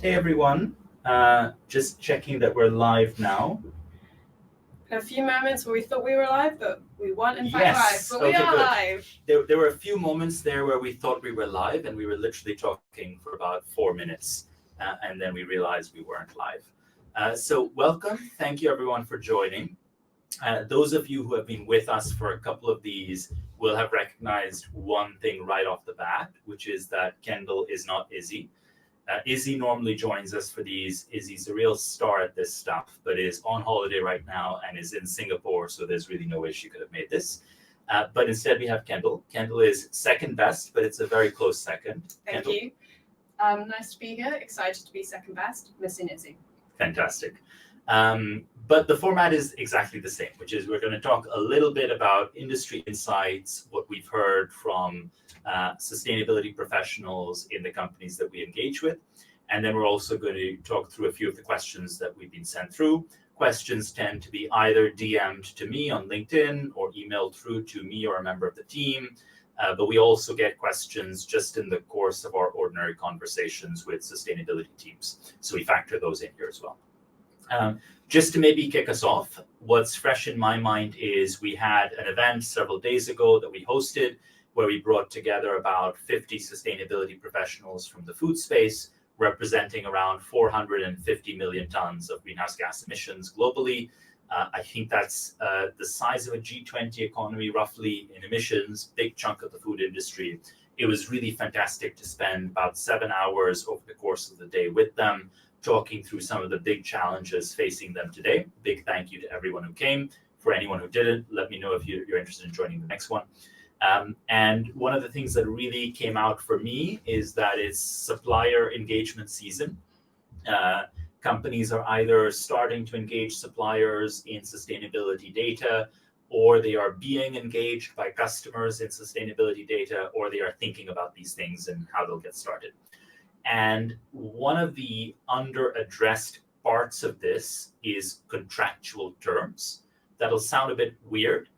Hey everyone, just checking that we're live now. A few moments where we thought we were live, but we weren't in fact Yes, live, but we okay, are good. live. There were a few moments there where we thought we were live and we were literally talking for about 4 minutes and then we realized we weren't live. So welcome, thank you everyone for joining. Those of you who have been with us for a couple of these will have recognized one thing right off the bat, which is that Kendall is not Izzy. Izzy normally joins us for these. Izzy's a real star at this stuff, but is on holiday right now and is in Singapore, so there's really no way she could have made this. But instead we have Kendall. Kendall is second best, but it's a very close second. Thank Kendall. you. Nice to be here. Excited to be second best. Missing Izzy. Fantastic. But the format is exactly the same, which is we're going to talk a little bit about industry insights, what we've heard from sustainability professionals in the companies that we engage with. And then we're also going to talk through a few of the questions that we've been sent through. Questions tend to be either DM'd to me on LinkedIn or emailed through to me or a member of the team. But we also get questions just in the course of our ordinary conversations with sustainability teams. So we factor those in here as well. Just to maybe kick us off, what's fresh in my mind is we had an event several days ago that we hosted where we brought together about 50 sustainability professionals from the food space, representing around 450 million tons of greenhouse gas emissions globally. I think that's the size of a G20 economy, roughly, in emissions, big chunk of the food industry. It was really fantastic to spend about 7 hours over the course of the day with them, talking through some of the big challenges facing them today. Big thank you to everyone who came. For anyone who didn't, let me know if you're interested in joining the next one. And one of the things that really came out for me is that it's supplier engagement season. Companies are either starting to engage suppliers in sustainability data, or they are being engaged by customers in sustainability data, or they are thinking about these things and how they'll get started. And one of the under-addressed parts of this is contractual terms. That'll sound a bit weird,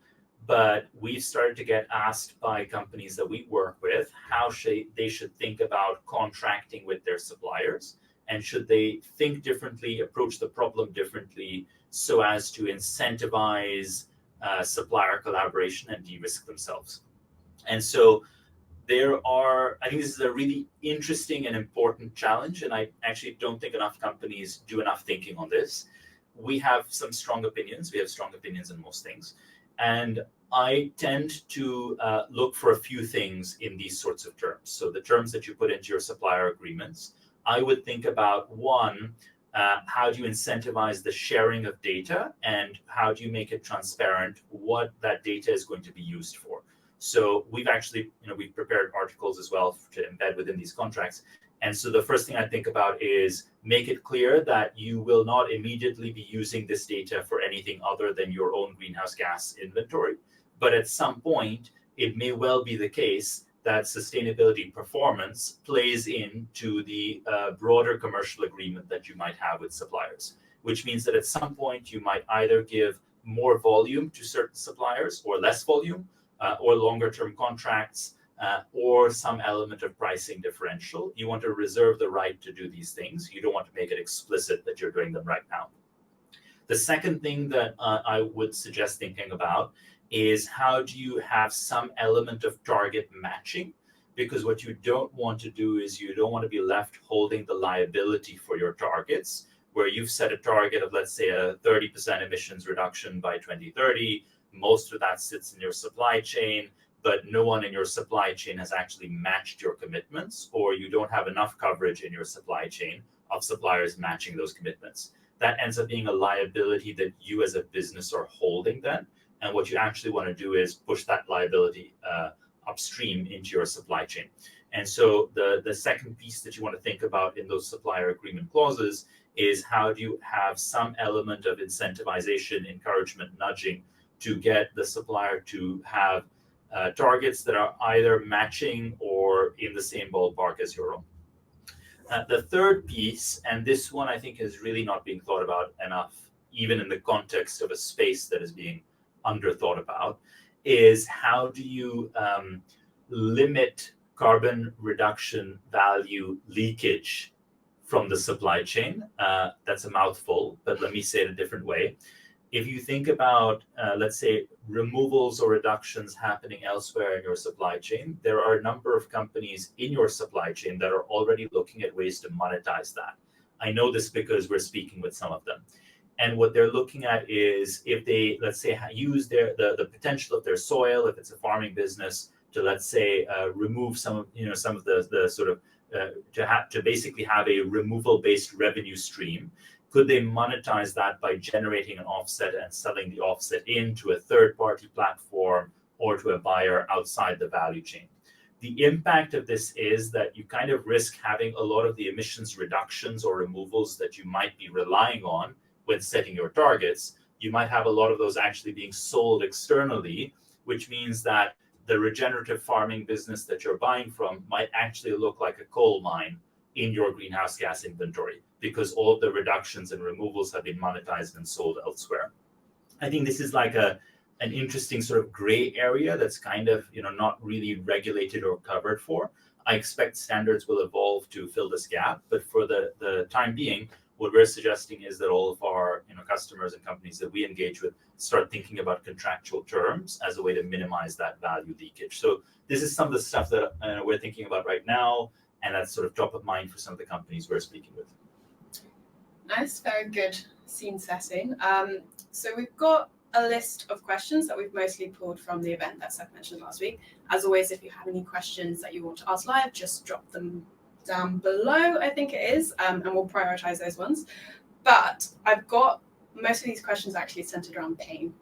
but we've started to get asked by companies that we work with how they should think about contracting with their suppliers, and should they think differently, approach the problem differently so as to incentivize supplier collaboration and de-risk themselves. And so I think this is a really interesting and important challenge, and I actually don't think enough companies do enough thinking on this. We have some strong opinions. We have strong opinions in most things. And I tend to look for a few things in these sorts of terms. So the terms that you put into your supplier agreements, I would think about one, how do you incentivize the sharing of data, and how do you make it transparent what that data is going to be used for? So we've actually, we've prepared articles as well to embed within these contracts. And so the first thing I think about is make it clear that you will not immediately be using this data for anything other than your own greenhouse gas inventory. But at some point, it may well be the case that sustainability performance plays into the broader commercial agreement that you might have with suppliers, which means that at some point you might either give more volume to certain suppliers or less volume, or longer term contracts, or some element of pricing differential. You want to reserve the right to do these things. You don't want to make it explicit that you're doing them right now. The second thing that I would suggest thinking about is how do you have some element of target matching? Because what you don't want to do is you don't want to be left holding the liability for your targets, where you've set a target of, let's say, a 30% emissions reduction by 2030. Most of that sits in your supply chain, but no one in your supply chain has actually matched your commitments, or you don't have enough coverage in your supply chain of suppliers matching those commitments. That ends up being a liability that you as a business are holding then. And what you actually want to do is push that liability upstream into your supply chain. And so the second piece that you want to think about in those supplier agreement clauses is how do you have some element of incentivization, encouragement, nudging to get the supplier to have targets that are either matching or in the same ballpark as your own. The third piece, and this one I think is really not being thought about enough, even in the context of a space that is being under-thought about, is how do you limit carbon reduction value leakage from the supply chain. That's a mouthful, but let me say it a different way. If you think about, let's say, removals or reductions happening elsewhere in your supply chain, there are a number of companies in your supply chain that are already looking at ways to monetize that. I know this because we're speaking with some of them. And what they're looking at is if they, let's say, use the potential of their soil, if it's a farming business, to, let's say, remove some of the sort of to basically have a removal-based revenue stream. Could they monetize that by generating an offset and selling the offset into a third-party platform or to a buyer outside the value chain? The impact of this is that you kind of risk having a lot of the emissions reductions or removals that you might be relying on when setting your targets. You might have a lot of those actually being sold externally, which means that the regenerative farming business that you're buying from might actually look like a coal mine in your greenhouse gas inventory, because all of the reductions and removals have been monetized and sold elsewhere. I think this is like an interesting sort of gray area that's kind of not really regulated or covered for. I expect standards will evolve to fill this gap, but for the time being, what we're suggesting is that all of our customers and companies that we engage with start thinking about contractual terms as a way to minimize that value leakage. So this is some of the stuff that we're thinking about right now, and that's sort of top of mind for some of the companies we're speaking with. Nice, very good scene setting. So we've got a list of questions that we've mostly pulled from the event that Saif mentioned last week. As always, if you have any questions that you want to ask live, just drop them down below, I think it is, and we'll prioritize those ones. But I've got most of these questions actually centered around pain.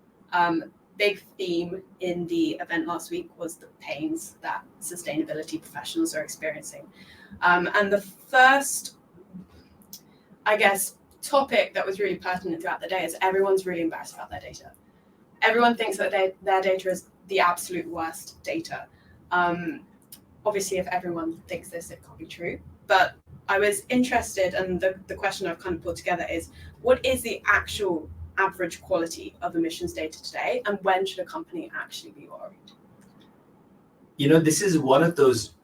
Big theme in the event last week was the pains that sustainability professionals are experiencing. And the first, I guess, topic that was really pertinent throughout the day is everyone's really embarrassed about their data. Everyone thinks that their data is the absolute worst data. Obviously, if everyone thinks this, it can't be true. But I was interested, and the question I've kind of put together is, what is the actual average quality of emissions data today, and when should a company actually be worried? This is one of those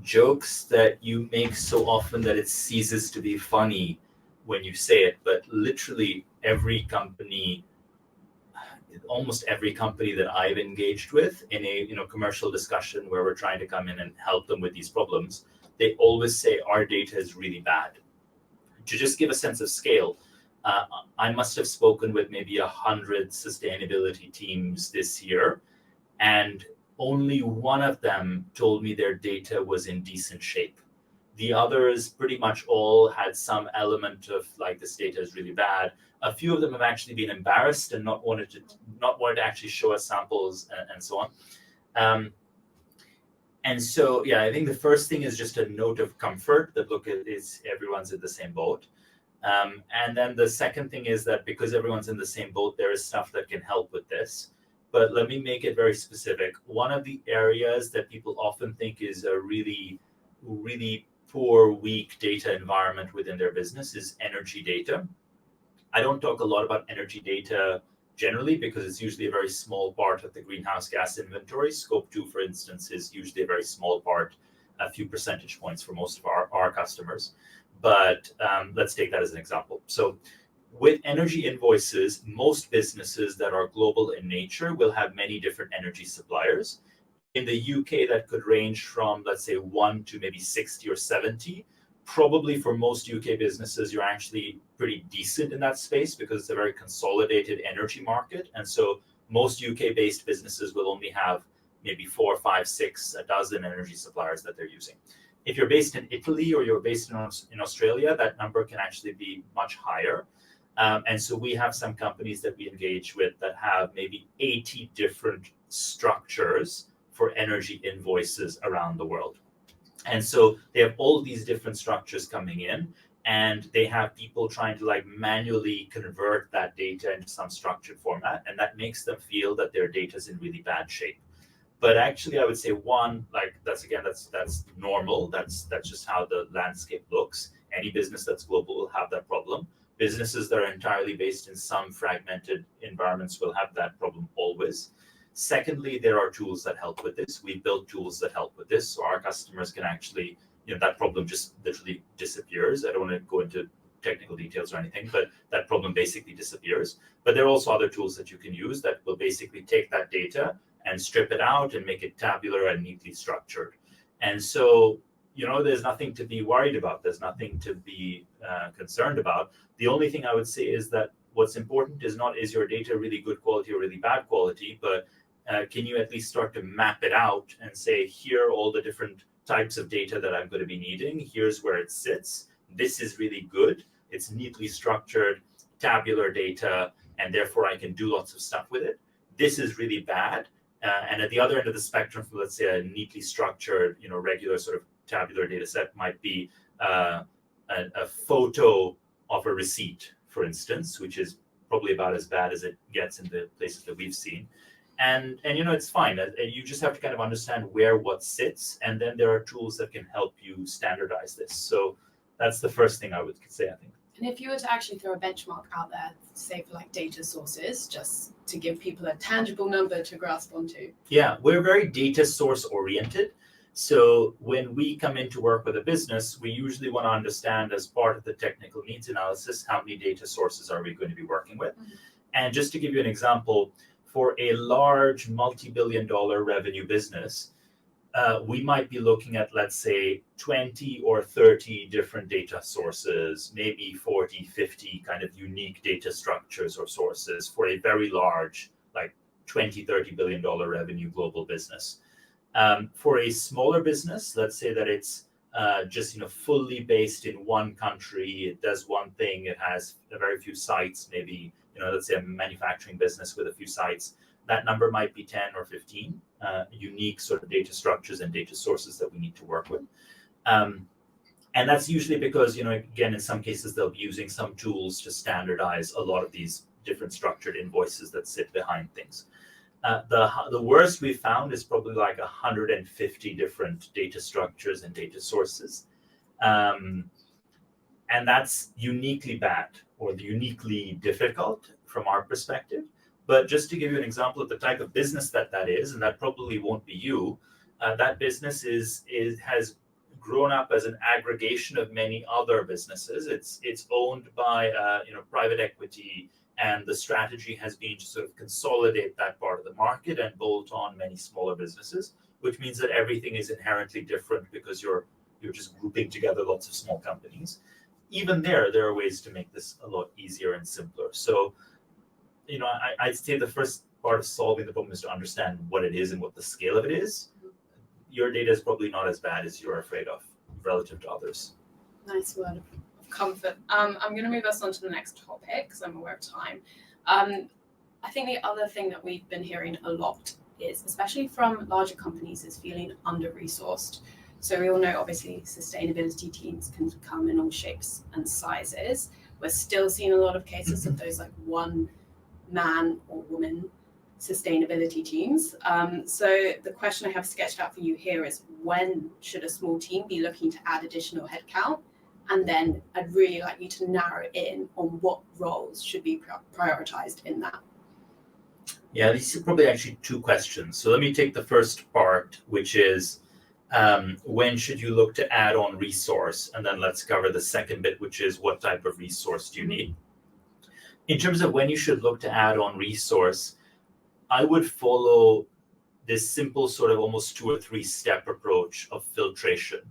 jokes that you make so often that it ceases to be funny when you say it, but literally almost every company that I've engaged with in a commercial discussion where we're trying to come in and help them with these problems, they always say our data is really bad. To just give a sense of scale, I must have spoken with maybe 100 sustainability teams this year, and only one of them told me their data was in decent shape. The others pretty much all had some element of like, this data is really bad. A few of them have actually been embarrassed and not wanted to actually show us samples and so on. And so, yeah, I think the first thing is just a note of comfort that look, everyone's in the same boat. And then the second thing is that because everyone's in the same boat, there is stuff that can help with this. But let me make it very specific. One of the areas that people often think is a really, really poor, weak data environment within their business is energy data. I don't talk a lot about energy data generally because it's usually a very small part of the greenhouse gas inventory. Scope 2, for instance, is usually a very small part, a few percentage points for most of our customers. But let's take that as an example. So with energy invoices, most businesses that are global in nature will have many different energy suppliers. In the UK, that could range from, let's say, 1 to maybe 60 or 70. Probably for most UK businesses, you're actually pretty decent in that space because it's a very consolidated energy market. And so most UK-based businesses will only have maybe 4, 5, 6, a dozen energy suppliers that they're using. If you're based in Italy or you're based in Australia, that number can actually be much higher. And so we have some companies that we engage with that have maybe 80 different structures for energy invoices around the world. And so they have all these different structures coming in, and they have people trying to like manually convert that data into some structured format, and that makes them feel that their data is in really bad shape. But actually, I would say one, like that's normal. That's just how the landscape looks. Any business that's global will have that problem. Businesses that are entirely based in some fragmented environments will have that problem always. Secondly, there are tools that help with this. We build tools that help with this, so our customers can actually that problem just literally disappears. I don't want to go into technical details or anything, but that problem basically disappears. But there are also other tools that you can use that will basically take that data and strip it out and make it tabular and neatly structured. And so, there's nothing to be worried about. There's nothing to be concerned about. The only thing I would say is that what's important is not, is your data really good quality or really bad quality, but can you at least start to map it out and say, here are all the different types of data that I'm going to be needing. Here's where it sits. This is really good. It's neatly structured, tabular data, and therefore I can do lots of stuff with it. This is really bad. And at the other end of the spectrum, for let's say a neatly structured, regular sort of tabular data set might be a photo of a receipt, for instance, which is probably about as bad as it gets in the places that we've seen. And it's fine. You just have to kind of understand where what sits, and then there are tools that can help you standardize this. So that's the first thing I would say, I think. And if you were to actually throw a benchmark out there, say for like data sources, just to give people a tangible number to grasp onto. Yeah, we're very data source oriented. So when we come in to work with a business, we usually want to understand, as part of the technical needs analysis, how many data sources are we going to be working with. Mm-hmm. And just to give you an example, for a large multi-billion-dollar revenue business, we might be looking at, let's say, 20 or 30 different data sources, maybe 40, 50 kind of unique data structures or sources for a very large, like $20-30 billion revenue global business. For a smaller business, let's say that it's just fully based in one country, it does one thing, it has a very few sites, maybe let's say a manufacturing business with a few sites, that number might be 10 or 15 unique sort of data structures and data sources that we need to work with. And that's usually because, again, in some cases, they'll be using some tools to standardize a lot of these different structured invoices that sit behind things. The worst we found is probably like 150 different data structures and data sources. And that's uniquely bad or uniquely difficult from our perspective. But just to give you an example of the type of business that is, and that probably won't be you, that business has grown up as an aggregation of many other businesses. It's owned by private equity, and the strategy has been to sort of consolidate that part of the market and bolt on many smaller businesses, which means that everything is inherently different because you're just grouping together lots of small companies. Even there are ways to make this a lot easier and simpler. So, I'd say the first part of solving the problem is to understand what it is and what the scale of it is. Your data is probably not as bad as you're afraid of relative to others. Nice word of comfort. I'm going to move us on to the next topic because I'm aware of time. I think the other thing that we've been hearing a lot is, especially from larger companies, is feeling under-resourced. So we all know, obviously, sustainability teams can come in all shapes and sizes. We're still seeing a lot of cases of those like one man or woman sustainability teams. So the question I have sketched out for you here is, when should a small team be looking to add additional headcount? And then I'd really like you to narrow in on what roles should be prioritized in that. Yeah, these are probably actually two questions. So let me take the first part, which is when should you look to add on resource? And then let's cover the second bit, which is what type of resource do you need? In terms of when you should look to add on resource, I would follow this simple sort of almost 2 or 3 step approach of filtration,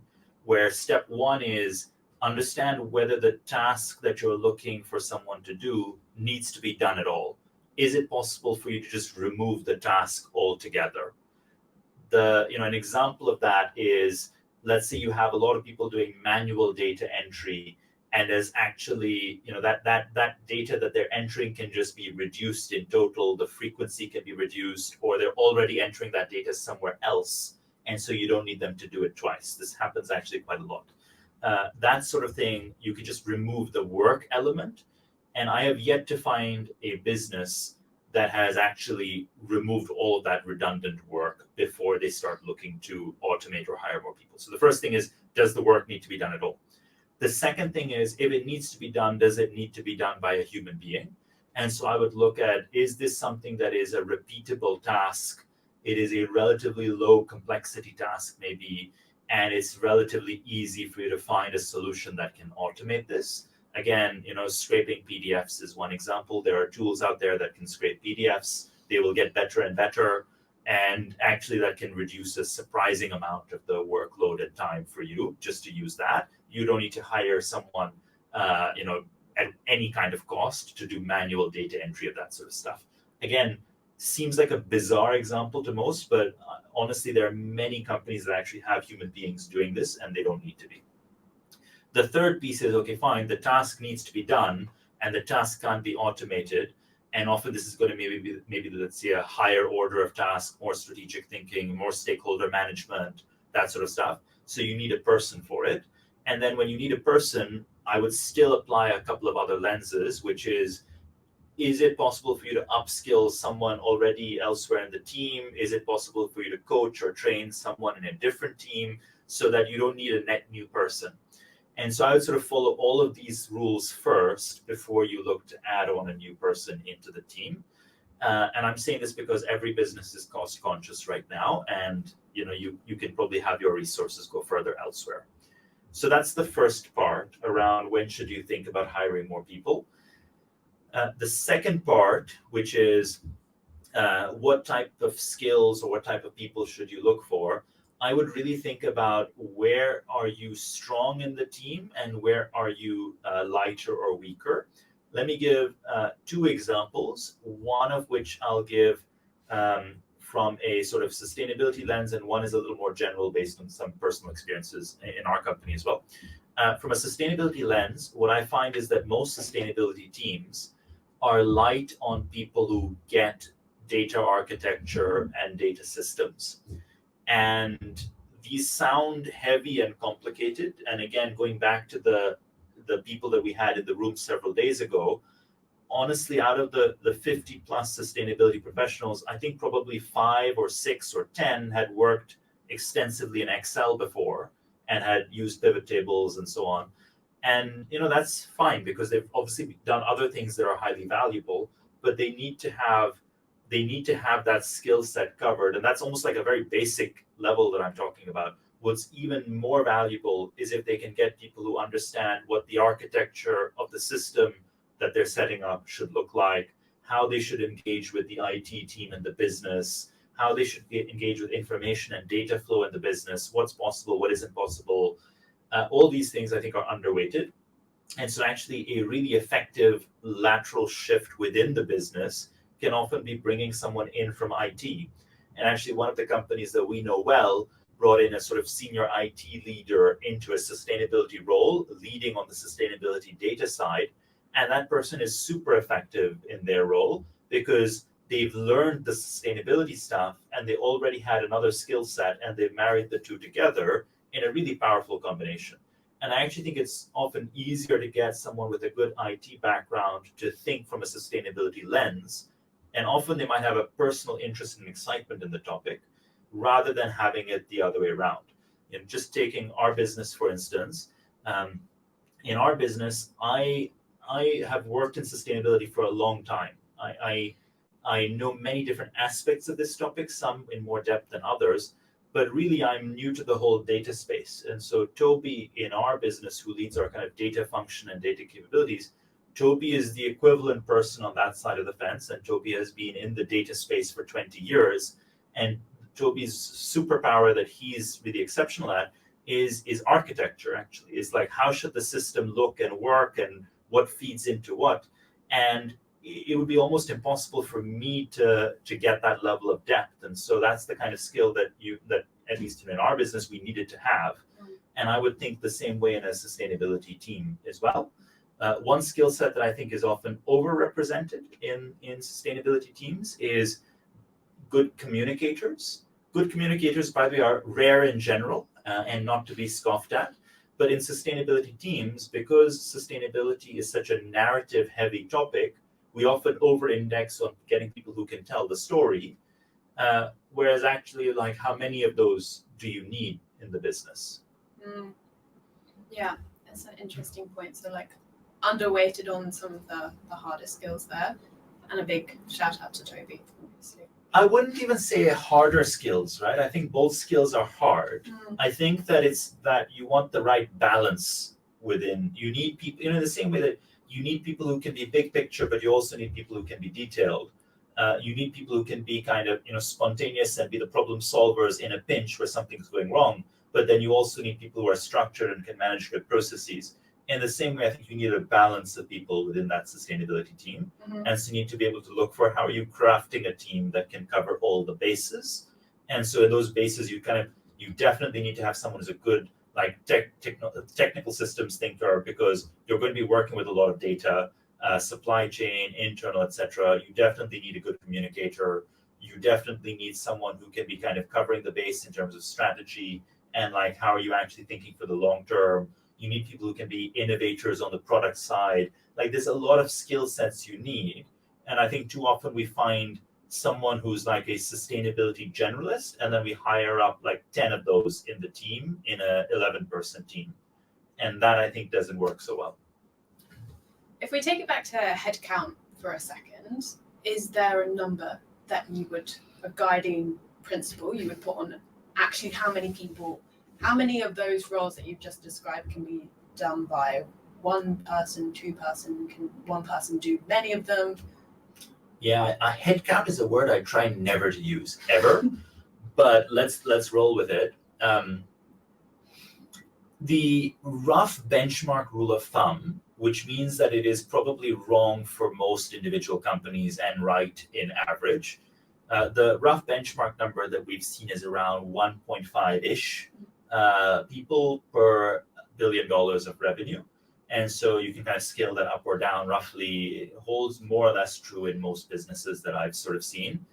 where step 1 is understand whether the task that you're looking for someone to do needs to be done at all. Is it possible for you to just remove the task altogether? An example of that is, let's say you have a lot of people doing manual data entry, and there's actually, that data that they're entering can just be reduced in total. The frequency can be reduced, or they're already entering that data somewhere else. And so you don't need them to do it twice. This happens actually quite a lot. That sort of thing, you could just remove the work element. And I have yet to find a business that has actually removed all of that redundant work before they start looking to automate or hire more people. So the first thing is, does the work need to be done at all? The second thing is, if it needs to be done, does it need to be done by a human being? And so I would look at, is this something that is a repeatable task? It is a relatively low complexity task, maybe. and it's relatively easy for you to find a solution that can automate this. Again, scraping PDFs is one example. There are tools out there that can scrape PDFs. They will get better and better. And actually that can reduce a surprising amount of the workload and time for you just to use that. You don't need to hire someone, at any kind of cost to do manual data entry of that sort of stuff. Again, seems like a bizarre example to most, but honestly, there are many companies that actually have human beings doing this and they don't need to be. The third piece is, okay, fine, the task needs to be done and the task can't be automated. And often this is going to maybe let's say a higher order of task, more strategic thinking, more stakeholder management, that sort of stuff. So you need a person for it. And then when you need a person, I would still apply a couple of other lenses, which is it possible for you to upskill someone already elsewhere in the team? Is it possible for you to coach or train someone in a different team so that you don't need a net new person? And so I would sort of follow all of these rules first before you look to add on a new person into the team. And I'm saying this because every business is cost conscious right now, and you can probably have your resources go further elsewhere. So that's the first part around when should you think about hiring more people. The second part, which is what type of skills or what type of people should you look for, I would really think about where are you strong in the team and where are you lighter or weaker. Let me give two examples, one of which I'll give from a sort of sustainability lens, and one is a little more general based on some personal experiences in our company as well. From a sustainability lens, what I find is that most sustainability teams are light on people who get data architecture and data systems. And these sound heavy and complicated. And again, going back to the people that we had in the room several days ago, honestly, out of the 50 plus sustainability professionals, I think probably 5 or 6 or 10 had worked extensively in Excel before and had used pivot tables and so on. And that's fine because they've obviously done other things that are highly valuable, but they need to have that skill set covered. And that's almost like a very basic level that I'm talking about. What's even more valuable is if they can get people who understand what the architecture of the system that they're setting up should look like, how they should engage with the IT team and the business, how they should engage with information and data flow in the business, what's possible, what isn't possible. All these things I think are underweighted. And so actually a really effective lateral shift within the business can often be bringing someone in from IT. And actually one of the companies that we know well brought in a sort of senior IT leader into a sustainability role, leading on the sustainability data side. And that person is super effective in their role because they've learned the sustainability stuff and they already had another skill set, and they've married the two together in a really powerful combination. And I actually think it's often easier to get someone with a good IT background to think from a sustainability lens. And often they might have a personal interest and excitement in the topic rather than having it the other way around. Just taking our business, for instance, in our business, I have worked in sustainability for a long time. I know many different aspects of this topic, some in more depth than others, but really I'm new to the whole data space. And so Toby in our business, who leads our kind of data function and data capabilities, Toby is the equivalent person on that side of the fence. And Toby has been in the data space for 20 years. And Toby's superpower that he's really exceptional at is architecture, actually. It's like, how should the system look and work and what feeds into what? And it would be almost impossible for me to get that level of depth. And so that's the kind of skill that at least in our business, we needed to have. And I would think the same way in a sustainability team as well. One skill set that I think is often overrepresented in sustainability teams is good communicators. Good communicators, by the way, are rare in general and not to be scoffed at. But in sustainability teams, because sustainability is such a narrative-heavy topic, we often over-index on getting people who can tell the story, whereas actually, like, how many of those do you need in the business? Yeah, that's an interesting point. So, like, underweighted on some of the harder skills there, and a big shout out to Toby, obviously. I wouldn't even say harder skills, right? I think both skills are hard. I think that it's that you want the right balance within. You need people, in the same way that you need people who can be big picture, but you also need people who can be detailed. You need people who can be kind of, spontaneous and be the problem solvers in a pinch where something's going wrong. But then you also need people who are structured and can manage good processes. In the same way, I think you need a balance of people within that sustainability team. And so you need to be able to look for how are you crafting a team that can cover all the bases. And so in those bases, you definitely need to have someone who's a good technical systems thinker, because you're going to be working with a lot of data, supply chain, internal, etc. You definitely need a good communicator. You definitely need someone who can be kind of covering the base in terms of strategy and how are you actually thinking for the long term. You need people who can be innovators on the product side. There's a lot of skill sets you need. And I think too often we find someone who's like a sustainability generalist, and then we hire up 10 of those in the team in a 11-person team. And that I think doesn't work so well. If we take it back to headcount for a second, is there a number that a guiding principle you would put on actually how many of those roles that you've just described can be done by one person, two person? Can one person do many of them? Yeah, headcount is a word I try never to use ever, but let's roll with it. The rough benchmark rule of thumb, which means that it is probably wrong for most individual companies and right in average. The rough benchmark number that we've seen is around 1.5-ish people per $1 billion of revenue. And so you can kind of scale that up or down roughly. It holds more or less true in most businesses that I've sort of seen.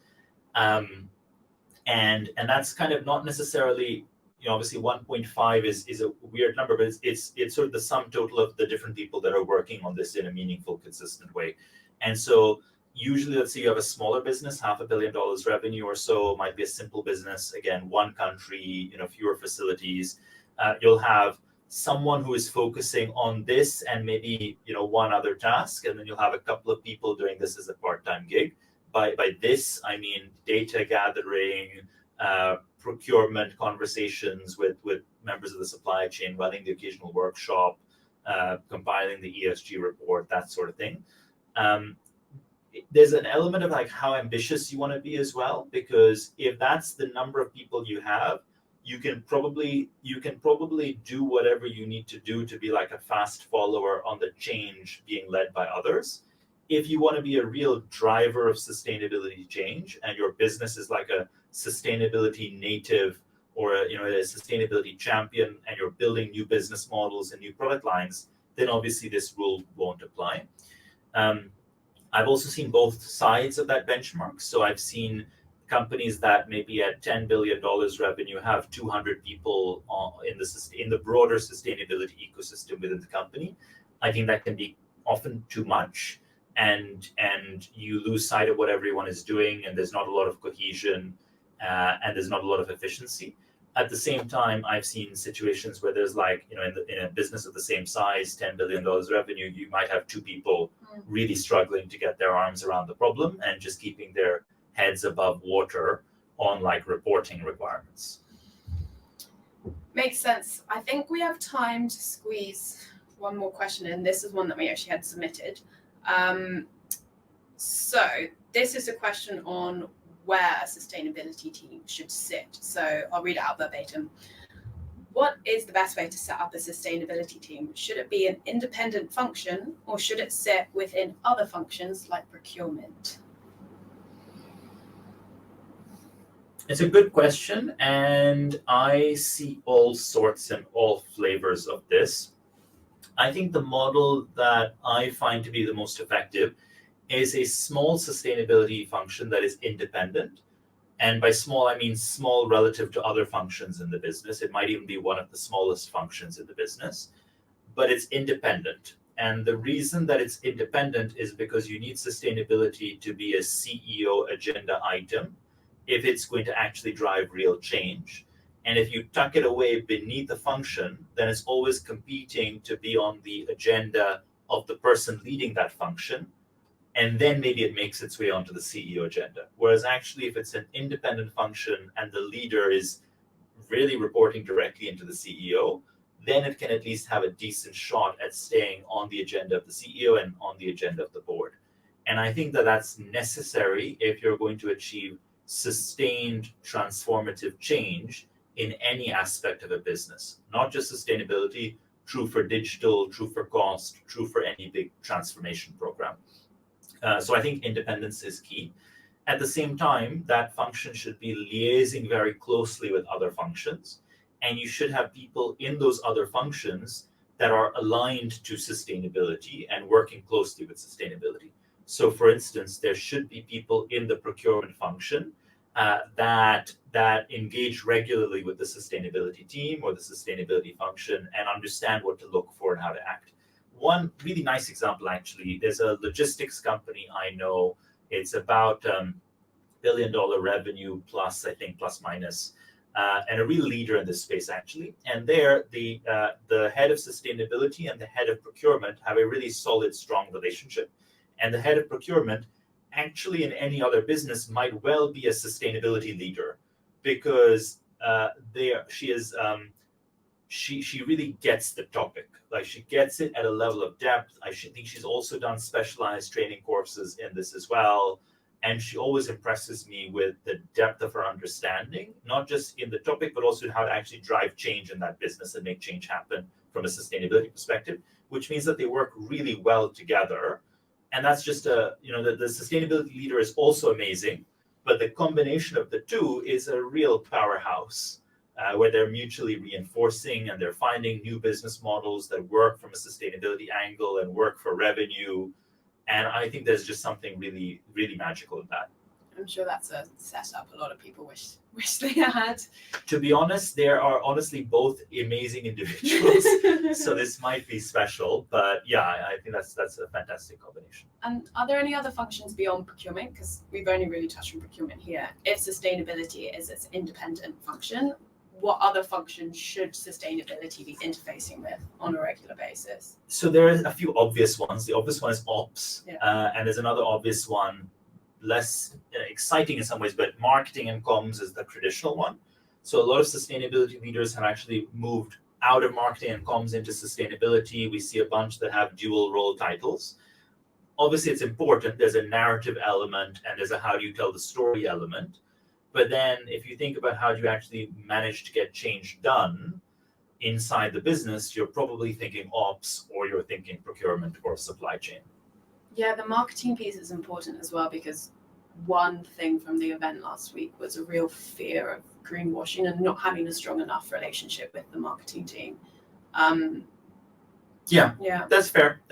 And that's kind of not necessarily, obviously 1.5 is a weird number, but it's sort of the sum total of the different people that are working on this in a meaningful, consistent way. And so usually, let's say you have a smaller business, $500 million revenue or so, might be a simple business, again, one country, fewer facilities. You'll have someone who is focusing on this and maybe, one other task, and then you'll have a couple of people doing this as a part-time gig. By this, I mean data gathering, procurement conversations with members of the supply chain, running the occasional workshop, compiling the ESG report, that sort of thing. There's an element of how ambitious you want to be as well, because if that's the number of people you have, you can probably do whatever you need to do to be a fast follower on the change being led by others. If you want to be a real driver of sustainability change, and your business is like a sustainability native or a sustainability champion, and you're building new business models and new product lines, then obviously this rule won't apply. I've also seen both sides of that benchmark. So I've seen companies that maybe at $10 billion revenue have 200 people in the broader sustainability ecosystem within the company. I think that can be often too much, and you lose sight of what everyone is doing, and there's not a lot of cohesion, and there's not a lot of efficiency. At the same time, I've seen situations where there's in a business of the same size, $10 billion revenue, you might have two people really struggling to get their arms around the problem and just keeping their heads above water on reporting requirements. Makes sense. I think we have time to squeeze one more question in. This is one that we actually had submitted. So this is a question on where a sustainability team should sit. So I'll read it out verbatim. What is the best way to set up a sustainability team? Should it be an independent function, or should it sit within other functions like procurement? It's a good question, and I see all sorts and all flavors of this. I think the model that I find to be the most effective is a small sustainability function that is independent. And by small, I mean small relative to other functions in the business. It might even be one of the smallest functions in the business, but it's independent. And the reason that it's independent is because you need sustainability to be a CEO agenda item if it's going to actually drive real change. And if you tuck it away beneath the function, then it's always competing to be on the agenda of the person leading that function, and then maybe it makes its way onto the CEO agenda. Whereas actually, if it's an independent function and the leader is really reporting directly into the CEO, then it can at least have a decent shot at staying on the agenda of the CEO and on the agenda of the board. And I think that that's necessary if you're going to achieve sustained transformative change in any aspect of a business, not just sustainability, true for digital, true for cost, true for any big transformation program. So I think independence is key. At the same time, that function should be liaising very closely with other functions, and you should have people in those other functions that are aligned to sustainability and working closely with sustainability. So for instance, there should be people in the procurement function that engage regularly with the sustainability team or the sustainability function and understand what to look for and how to act. One really nice example, actually, there's a logistics company I know. It's about $1 billion revenue plus, I think, plus minus, and a real leader in this space, actually. And there, the head of sustainability and the head of procurement have a really solid, strong relationship. And the head of procurement, actually, in any other business, might well be a sustainability leader, because she really gets the topic. Like, she gets it at a level of depth. I think she's also done specialized training courses in this as well. And she always impresses me with the depth of her understanding, not just in the topic, but also how to actually drive change in that business and make change happen from a sustainability perspective, which means that they work really well together. And that's just the sustainability leader is also amazing, but the combination of the two is a real powerhouse. Where they're mutually reinforcing and they're finding new business models that work from a sustainability angle and work for revenue. And I think there's just something really, really magical in that. I'm sure that's a setup a lot of people wish they had. To be honest, there are honestly both amazing individuals. So this might be special, but yeah, I think that's a fantastic combination. And are there any other functions beyond procurement? Because we've only really touched on procurement here. If sustainability is its independent function, what other functions should sustainability be interfacing with on a regular basis? So there are a few obvious ones. The obvious one is ops, and there's another obvious one, less exciting in some ways, but marketing and comms is the traditional one. So a lot of sustainability leaders have actually moved out of marketing and comms into sustainability. We see a bunch that have dual role titles. Obviously, it's important. There's a narrative element and there's a how do you tell the story element. But then if you think about how do you actually manage to get change done inside the business, you're probably thinking ops, or you're thinking procurement or supply chain. Yeah, the marketing piece is important as well, because one thing from the event last week was a real fear of greenwashing and not having a strong enough relationship with the marketing team. Yeah, that's fair.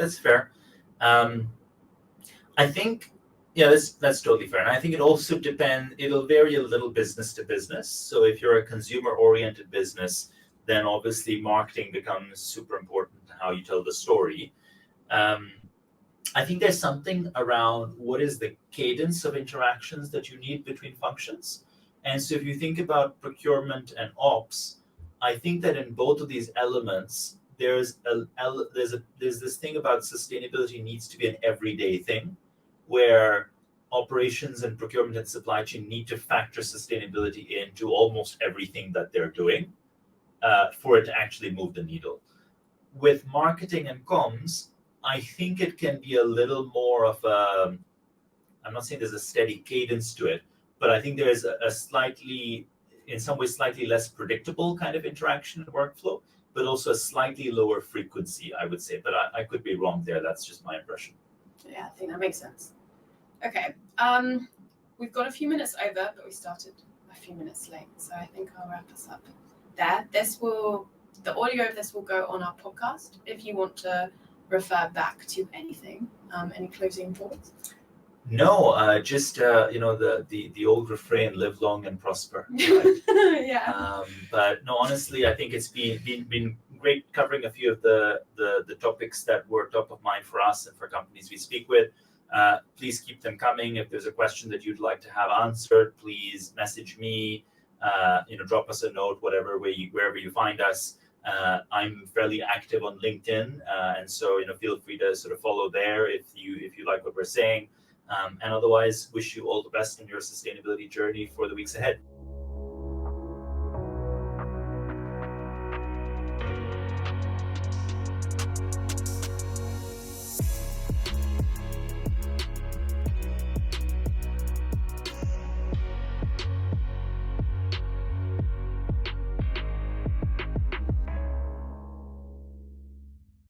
I think, that's totally fair. And I think it also depends, it'll vary a little business to business. So if you're a consumer-oriented business, then obviously marketing becomes super important to how you tell the story. I think there's something around what is the cadence of interactions that you need between functions. And so if you think about procurement and ops, I think that in both of these elements, there's this thing about sustainability needs to be an everyday thing, where operations and procurement and supply chain need to factor sustainability into almost everything that they're doing for it to actually move the needle. With marketing and comms, I think it can be a little more of I'm not saying there's a steady cadence to it, but I think there is a slightly, in some ways, slightly less predictable kind of interaction and workflow, but also a slightly lower frequency, I would say. But I could be wrong there. That's just my impression. Yeah, I think that makes sense. Okay, we've got a few minutes over, but we started a few minutes late, so I think I'll wrap us up there. The audio of this will go on our podcast. If you want to refer back to anything, any closing thoughts? No, just the old refrain: live long and prosper. Right? Yeah. But no, honestly, I think it's been great covering a few of the topics that were top of mind for us and for companies we speak with. Please keep them coming. If there's a question that you'd like to have answered, please message me. Drop us a note, wherever you find us. I'm fairly active on LinkedIn, and so feel free to sort of follow there if you like what we're saying. And otherwise, wish you all the best in your sustainability journey for the weeks ahead.